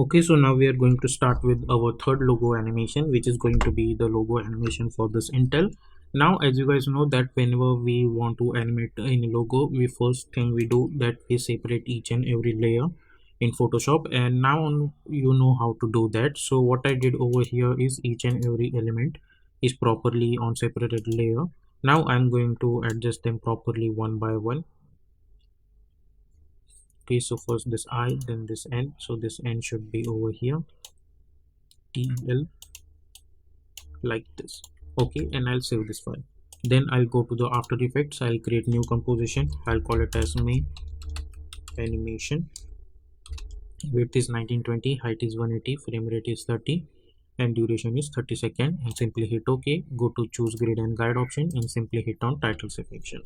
Okay, so now we are going to start with our third logo animation, which is going to be the logo animation for this Intel. Now, as you guys know that whenever we want to animate any logo, we first thing we do that we separate each and every layer in Photoshop, and now you know how to do that. So what I did over here is each and every element is properly on separated layer. Now I'm going to adjust them properly one by one. Okay, so first this I, then this N. So this N should be over here, TL, like this. Okay, and I'll save this file. Then I'll go to the After Effects. I'll create new composition. I'll call it as main animation. Width is 1920, height is 180, frame rate is 30, and duration is 30 seconds. And simply hit OK. Go to choose grid and guide option and simply hit on title selection.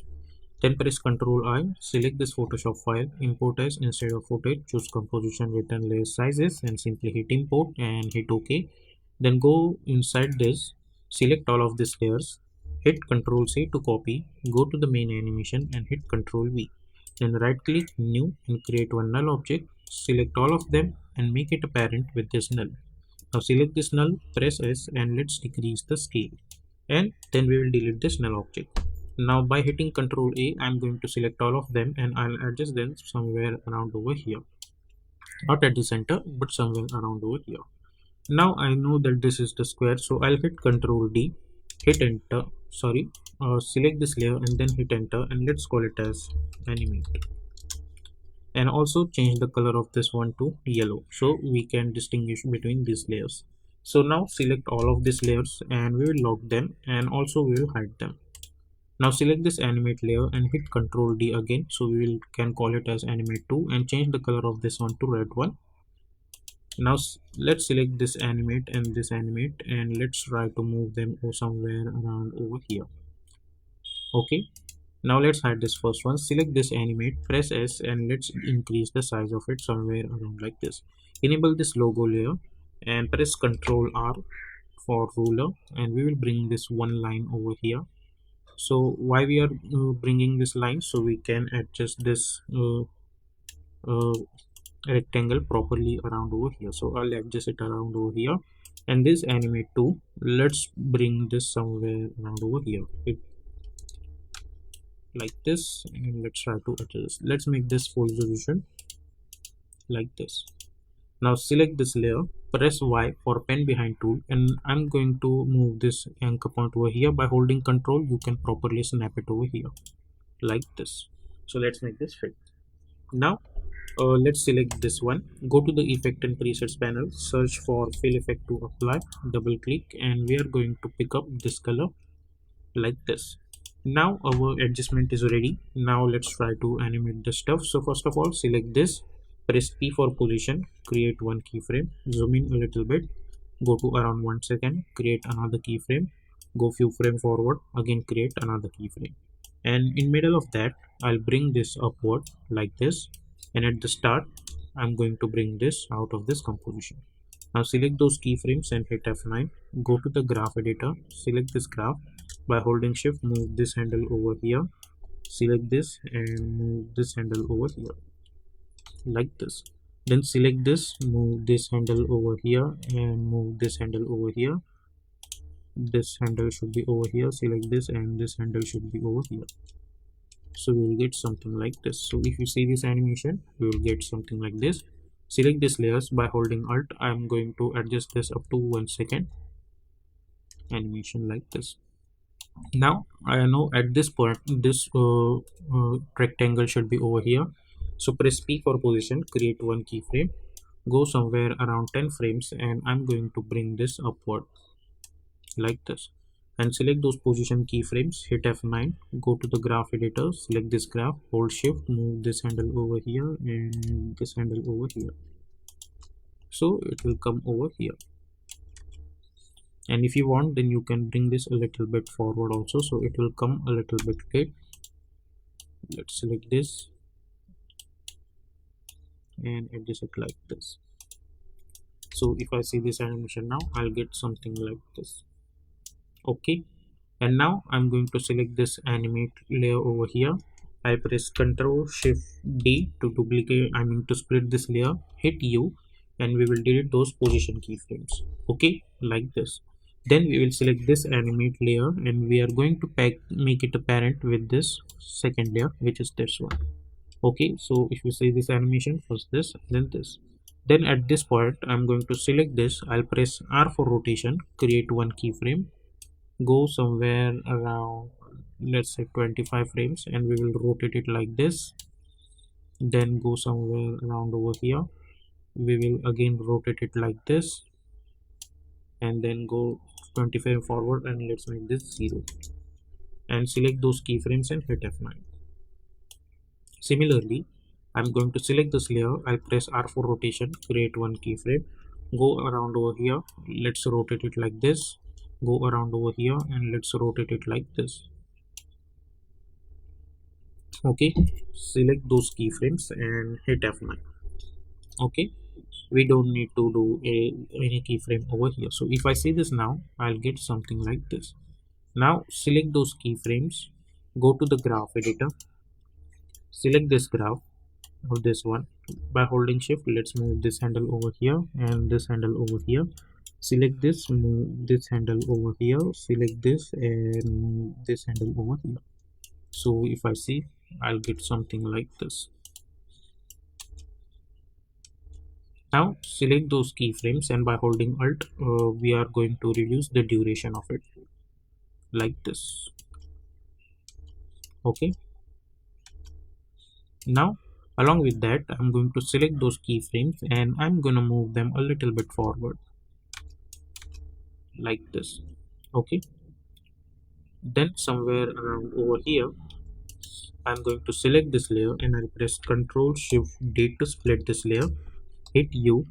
Then press Ctrl I, select this Photoshop file, import as instead of footage, choose composition, width and layer sizes, and simply hit import and hit OK. Then go inside this, select all of these layers, hit Ctrl C to copy, go to the main animation and hit Ctrl V. Then right click new and create one null object, select all of them and make it a parent with this null. Now select this null, press S and let's decrease the scale, and then we will delete this null object. Now by hitting Ctrl A, I'm going to select all of them and I'll adjust them somewhere around over here. Not at the center, but somewhere around over here. Now I know that this is the square, so I'll hit Ctrl D, hit enter, select this layer and then hit enter, and let's call it as animate. And also change the color of this one to yellow so we can distinguish between these layers. So now select all of these layers and we will lock them, and also we will hide them. Now select this animate layer and hit Ctrl D again, so we can call it as animate 2 and change the color of this one to red one. Now let's select this animate and let's try to move them somewhere around over here. Okay, now let's hide this first one. Select this animate, press S and let's increase the size of it somewhere around like this. Enable this logo layer and press Ctrl R for ruler, and we will bring this one line over here. So why we are bringing this line? So we can adjust this rectangle properly around over here. So I'll adjust it around over here, and this animate 2, let's bring this somewhere around over here, like this, and let's try to adjust. Let's make this full resolution like this. Now select this layer, press Y for pen behind tool, and I'm going to move this anchor point over here. By holding Control, you can properly snap it over here like this. So let's make this fit. Now let's select this one, go to the effect and presets panel, search for fill effect to apply, double click, and we are going to pick up this color like this. Now our adjustment is ready. Now let's try to animate the stuff. So first of all, select this, press P for position, create one keyframe, zoom in a little bit, go to around 1 second, create another keyframe, go few frame forward, again create another keyframe, and in middle of that I'll bring this upward like this, and at the start I'm going to bring this out of this composition. Now select those keyframes and hit F9, go to the graph editor, select this graph, by holding shift move this handle over here, select this and move this handle over here like this. Then select this, move this handle over here and move this handle over here. This handle should be over here, select this, and this handle should be over here. So we will get something like this. So if you see this animation, we will get something like this. Select these layers by holding Alt. I'm going to adjust this up to 1 second animation like this. Now I know at this point this rectangle should be over here, so press P for position, create one keyframe, go somewhere around 10 frames, and I'm going to bring this upward like this, and select those position keyframes, hit F9, go to the graph editor, select this graph, hold shift, move this handle over here and this handle over here, so it will come over here. And if you want, then you can bring this a little bit forward also, so it will come a little bit late. Let's select this and adjust it like this. So if I see this animation now, I'll get something like this. Okay, and now I'm going to select this animate layer over here. I press Ctrl Shift D to duplicate, to split this layer, hit U, and we will delete those position keyframes. Okay, like this. Then we will select this animate layer and we are going to make it a parent with this second layer, which is this one. Okay, so if you see this animation, first this, then this. Then at this point I'm going to select this. I'll press R for rotation, create one keyframe, go somewhere around, let's say 25 frames, and we will rotate it like this. Then go somewhere around over here, we will again rotate it like this, and then go 25 forward, and let's make this 0, and select those keyframes and hit F9. Similarly, I'm going to select this layer, I'll press R for rotation, create one keyframe, go around over here, let's rotate it like this, go around over here, and let's rotate it like this. Okay, select those keyframes and hit F9. Okay, we don't need to do any keyframe over here. So if I see this now, I'll get something like this. Now select those keyframes, go to the graph editor, select this graph or this one. By holding shift, let's move this handle over here and this handle over here. Select this, move this handle over here, select this and move this handle over here. So if I see, I'll get something like this. Now select those keyframes and by holding Alt, we are going to reduce the duration of it like this. Okay. Now along with that, I'm going to select those keyframes and I'm going to move them a little bit forward like this. Okay. Then somewhere around over here, I'm going to select this layer and I'll press Ctrl Shift D to split this layer, hit U